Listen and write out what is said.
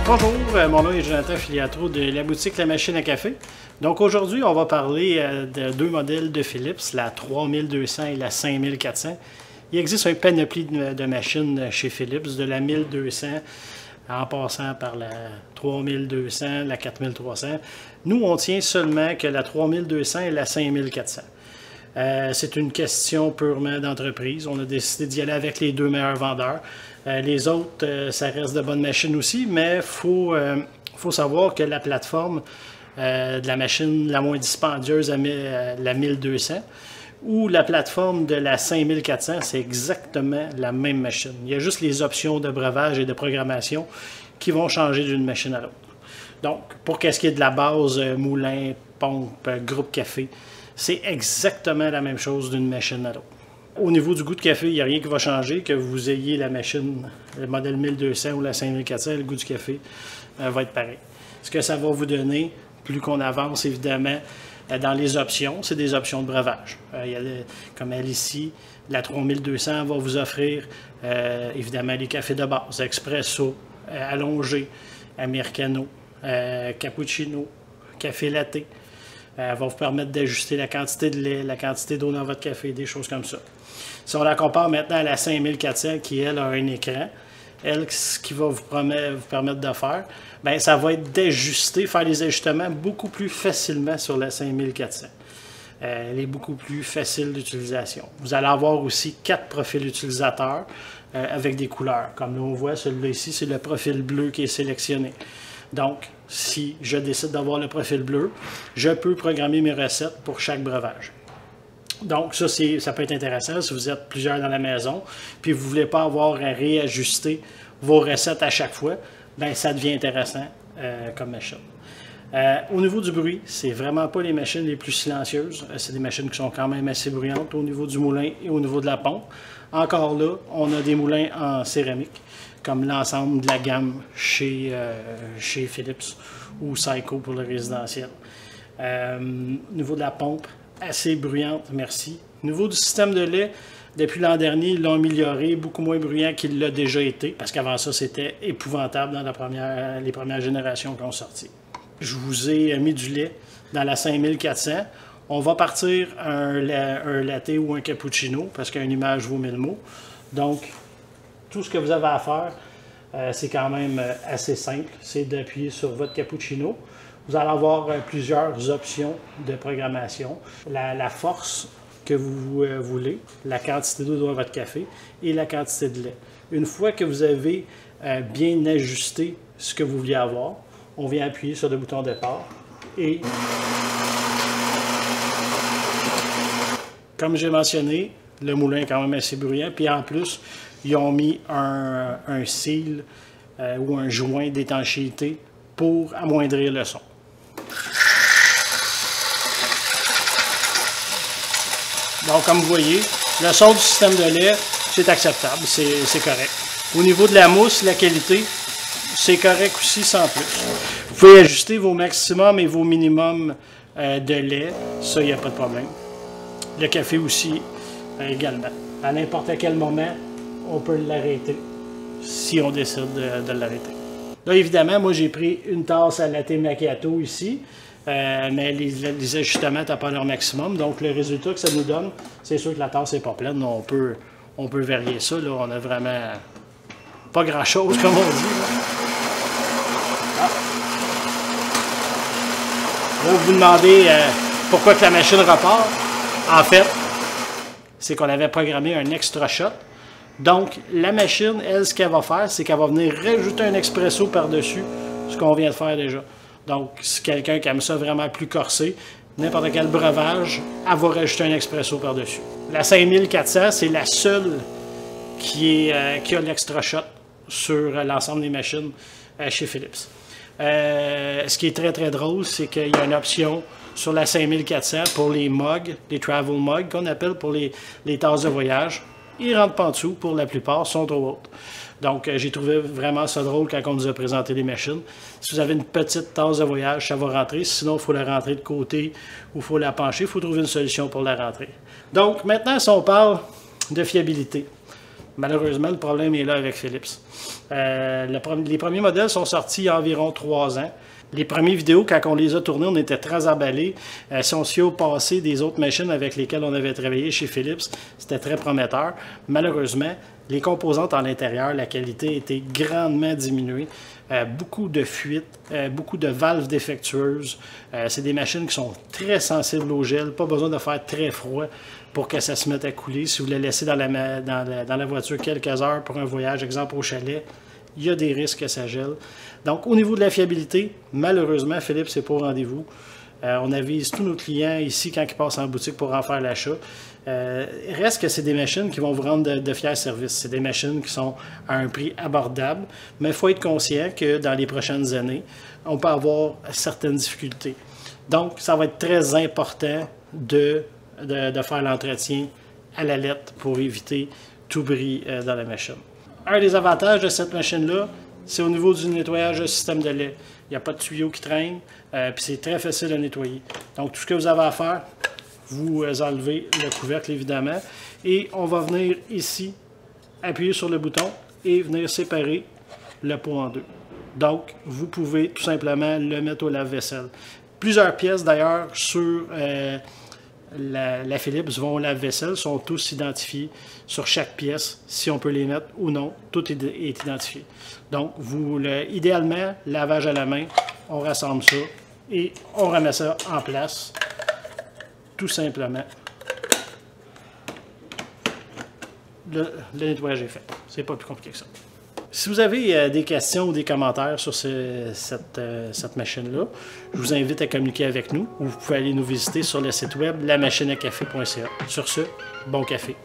Bonjour, mon nom est Jonathan Filiatro de la boutique La Machine à Café. Donc aujourd'hui, on va parler de deux modèles de Philips, la 3200 et la 5400. Il existe un panoplie de machines chez Philips, de la 1200 en passant par la 3200, la 4300. Nous, on tient seulement que la 3200 et la 5400. C'est une question purement d'entreprise. On a décidé d'y aller avec les deux meilleurs vendeurs. Les autres, ça reste de bonnes machines aussi, mais il faut savoir que la plateforme de la machine la moins dispendieuse, la 1200, ou la plateforme de la 5400, c'est exactement la même machine. Il y a juste les options de breuvage et de programmation qui vont changer d'une machine à l'autre. Donc, pour qu'est-ce qui est de la base, moulin, pompe, groupe café, c'est exactement la même chose d'une machine à l'autre. Au niveau du goût de café, il n'y a rien qui va changer, que vous ayez la machine, le modèle 1200 ou la 5400, le goût du café va être pareil. Ce que ça va vous donner, plus qu'on avance évidemment dans les options, c'est des options de breuvage. Comme elle ici, la 3200 va vous offrir évidemment les cafés de base, espresso, allongé, americano, cappuccino, café latte. Elle va vous permettre d'ajuster la quantité de lait, la quantité d'eau dans votre café, des choses comme ça. Si on la compare maintenant à la 5400 qui, elle, a un écran, elle, ce qui va vous permettre de faire, bien, ça va être d'ajuster, faire les ajustements beaucoup plus facilement sur la 5400. Elle est beaucoup plus facile d'utilisation. Vous allez avoir aussi 4 profils utilisateurs avec des couleurs. Comme là, on voit, celui-là ici, c'est le profil bleu qui est sélectionné. Donc, si je décide d'avoir le profil bleu, je peux programmer mes recettes pour chaque breuvage. Donc, ça peut être intéressant si vous êtes plusieurs dans la maison, puis vous ne voulez pas avoir à réajuster vos recettes à chaque fois, bien, ça devient intéressant comme machine. Au niveau du bruit, c'est vraiment pas les machines les plus silencieuses. C'est des machines qui sont quand même assez bruyantes au niveau du moulin et au niveau de la pompe. Encore là, on a des moulins en céramique, comme l'ensemble de la gamme chez Philips ou Psycho pour le résidentiel. Au niveau de la pompe, assez bruyante, merci. Au niveau du système de lait, depuis l'an dernier, ils l'ont amélioré, beaucoup moins bruyant qu'il l'a déjà été, parce qu'avant ça, c'était épouvantable dans les premières générations qui ont sorti. Je vous ai mis du lait dans la 5400. On va partir un latte ou un cappuccino, parce qu'une image vaut 1000 mots. Donc, tout ce que vous avez à faire, c'est quand même assez simple. C'est d'appuyer sur votre cappuccino. Vous allez avoir plusieurs options de programmation. La force que vous voulez, la quantité d'eau dans votre café et la quantité de lait. Une fois que vous avez bien ajusté ce que vous vouliez avoir, on vient appuyer sur le bouton départ et, comme j'ai mentionné, le moulin est quand même assez bruyant. Puis en plus, ils ont mis un seal ou un joint d'étanchéité pour amoindrir le son. Donc, comme vous voyez, le son du système de lait, c'est acceptable, c'est correct. Au niveau de la mousse, la qualité, c'est correct aussi, sans plus. Vous pouvez ajuster vos maximums et vos minimums de lait, ça, il n'y a pas de problème. Le café aussi, également. À n'importe quel moment, on peut l'arrêter, si on décide de l'arrêter. Là, évidemment, moi, j'ai pris une tasse à latte macchiato ici. Mais les ajustements n'ont pas leur maximum. Donc, le résultat que ça nous donne, c'est sûr que la tasse n'est pas pleine. On peut varier ça. Là, on a vraiment pas grand-chose, comme on dit. Ah. Là, vous vous demandez pourquoi que la machine repart. En fait, c'est qu'on avait programmé un extra shot. Donc, la machine, elle, ce qu'elle va faire, c'est qu'elle va venir rajouter un expresso par-dessus ce qu'on vient de faire déjà. Donc, si quelqu'un qui aime ça vraiment plus corsé, n'importe quel breuvage, elle va rajouter un expresso par-dessus. La 5400, c'est la seule qui a l'extra shot sur l'ensemble des machines chez Philips. Ce qui est très, très drôle, c'est qu'il y a une option sur la 5400 pour les mugs, les travel mugs qu'on appelle pour les tasses de voyage. Ils ne rentrent pas en dessous, pour la plupart, sont trop hautes. Donc, j'ai trouvé vraiment ça drôle quand on nous a présenté les machines. Si vous avez une petite tasse de voyage, ça va rentrer. Sinon, il faut la rentrer de côté ou il faut la pencher. Il faut trouver une solution pour la rentrer. Donc, maintenant, si on parle de fiabilité. Malheureusement, le problème est là avec Philips. Les premiers modèles sont sortis il y a environ 3 ans. Les premières vidéos, quand on les a tournées, on était très emballés. Si on se fie au passé des autres machines avec lesquelles on avait travaillé chez Philips, c'était très prometteur. Malheureusement, les composantes en l'intérieur, la qualité était grandement diminuée. Beaucoup de fuites, beaucoup de valves défectueuses. C'est des machines qui sont très sensibles au gel, pas besoin de faire très froid pour que ça se mette à couler. Si vous les laissez dans la voiture quelques heures pour un voyage, exemple au chalet, il y a des risques que ça gèle. Donc, au niveau de la fiabilité, malheureusement, Philips n'est pas au rendez-vous. On avise tous nos clients ici quand ils passent en boutique pour en faire l'achat. Reste que c'est des machines qui vont vous rendre de fiers services. C'est des machines qui sont à un prix abordable, mais il faut être conscient que dans les prochaines années, on peut avoir certaines difficultés. Donc, ça va être très important de faire l'entretien à la lettre pour éviter tout bris dans la machine. Un des avantages de cette machine-là, c'est au niveau du nettoyage du système de lait. Il n'y a pas de tuyau qui traîne, puis c'est très facile à nettoyer. Donc, tout ce que vous avez à faire, vous enlevez le couvercle, évidemment, et on va venir ici, appuyer sur le bouton et venir séparer le pot en deux. Donc, vous pouvez tout simplement le mettre au lave-vaisselle. Plusieurs pièces, d'ailleurs, sur la Philips vont au lave-vaisselle, sont tous identifiés sur chaque pièce, si on peut les mettre ou non, tout est identifié. Donc, idéalement, lavage à la main, on rassemble ça et on remet ça en place, tout simplement. Le nettoyage est fait. C'est pas plus compliqué que ça. Si vous avez des questions ou des commentaires sur cette machine-là, je vous invite à communiquer avec nous ou vous pouvez aller nous visiter sur le site web lamachineacafé.ca. Sur ce, bon café!